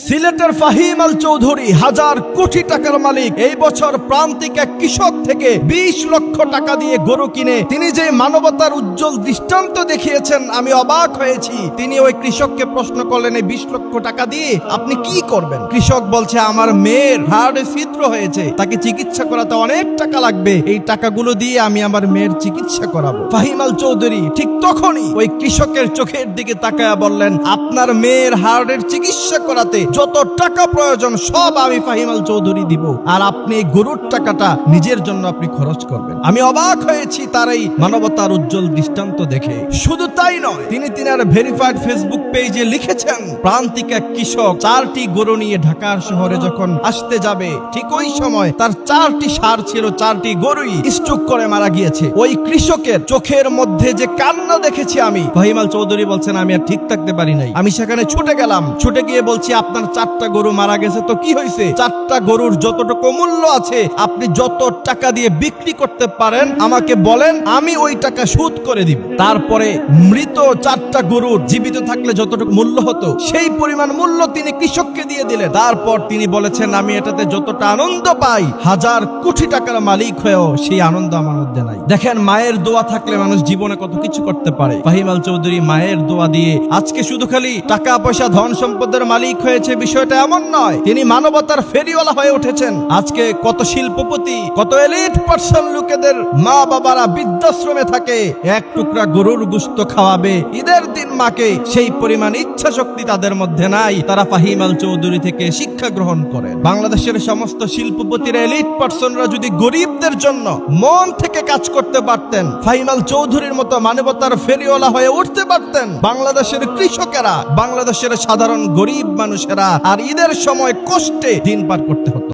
সিলেটের ফাহিম আল চৌধুরী হাজার কোটি টাকার মালিক। এই বছর প্রান্তিক এক কৃষক থেকে 20 লক্ষ টাকা দিয়ে গরু কিনে তিনি যে মানবতার উজ্জ্বল দৃষ্টান্ত দেখিয়েছেন, আমি অবাক হয়েছি। তিনি ওই কৃষককে প্রশ্ন করলেন, এই 20 লক্ষ টাকা দিয়ে আপনি কি করবেন? কৃষক বলছে, আমার মেয়ের হার্টে ছিদ্র হয়েছে, তাকে চিকিৎসা করাতে অনেক টাকা লাগবে, এই টাকাগুলো দিয়ে আমি আমার মেয়ের চিকিৎসা করাবো। ফাহিম আল চৌধুরী ঠিক তখনই ওই কৃষকের চোখের দিকে তাকায়া বললেন, আপনার মেয়ের হার্টের চিকিৎসা করাতে যত টাকা প্রয়োজন সব আমি ফাহিম আল চৌধুরী দিব, আর আপনি এই গরুর টাকাটা নিজের জন্য আপনি খরচ করবেন। আমি অবাক হয়েছি তার এই মানবতার উজ্জ্বল দৃষ্টান্ত দেখে। শুধু তাই নয়, তিনি তিনার ভেরিফাইড ফেসবুক পেজে লিখেছেন, প্রান্তিক এক কৃষক 4টি গরু নিয়ে ঢাকার শহরে যখন আসতে যাবে, ঠিক ওই সময় তার 4টি ষাঁড় ছিল, 4টি গরুই স্ট্রোক করে মারা গিয়েছে। ওই কৃষকের চোখের মধ্যে যে কান্না দেখেছি আমি, ফাহিম আল চৌধুরী বলছেন, আমি আর ঠিক থাকতে পারি নাই। আমি সেখানে ছুটে গেলাম, ছুটে গিয়ে বলছি, আপনার 4টা গরু মারা গেছে তো কি হয়েছে? 4টা গরুর যতটুকু মূল্য আছে আপনি যত টাকা দিয়ে বিক্রি করতে পারেন আমাকে বলেন, আমি ওই টাকা শোধ করে দিব। তারপরে মৃত 4টা গরুর জীবিত থাকলে যতটুকু মূল্য হতো সেই পরিমাণ মূল্য তিনি কৃষককে দিয়ে দিলেন। তারপর তিনি বলেছেন, আমি এটাতে যতটা আনন্দ পাই, হাজার কোটি টাকার মালিক হয়েও সেই আনন্দ আমার মধ্যে নাই। দেখেন, মায়ের দোয়া থাকলে মানুষ জীবনে কত কিছু করতে পারে। ফাহিম আল চৌধুরী মায়ের দোয়া দিয়ে আজকে শুধু খালি টাকা পয়সা ধন সম্পদের মালিক হয়েছে, বিষয়টা এমন নয়, তিনি মানবতার ফেরিওয়ালা হয়ে উঠেছেন। আজকে কত শিল্পপতি, কত এলিট পার্সন লোকেদের মা বাবারা বৃদ্ধাশ্রমে থাকে, এক টুকরা গরুর গোশত খাওয়াবে ঈদের দিন মাকে, সেই পরিমাণ ইচ্ছা শক্তি তাদের মধ্যে নাই। তারা ফাহিম আল চৌধুরী থেকে শিক্ষা গ্রহণ করে। বাংলাদেশের সমস্ত শিল্পপতিরা, এলিট পার্সনরা যদি গরিবদের জন্য মন থেকে কাজ করতে পারতেন, ফাহিম আল চৌধুরীর মতো মানবতার ফেরিওয়ালা হয়ে উঠতে পারতেন, বাংলাদেশের কৃষকেরা, বাংলাদেশের সাধারণ গরিব মানুষেরা আর ঈদের সময় কষ্টে দিন পার করতে হতো।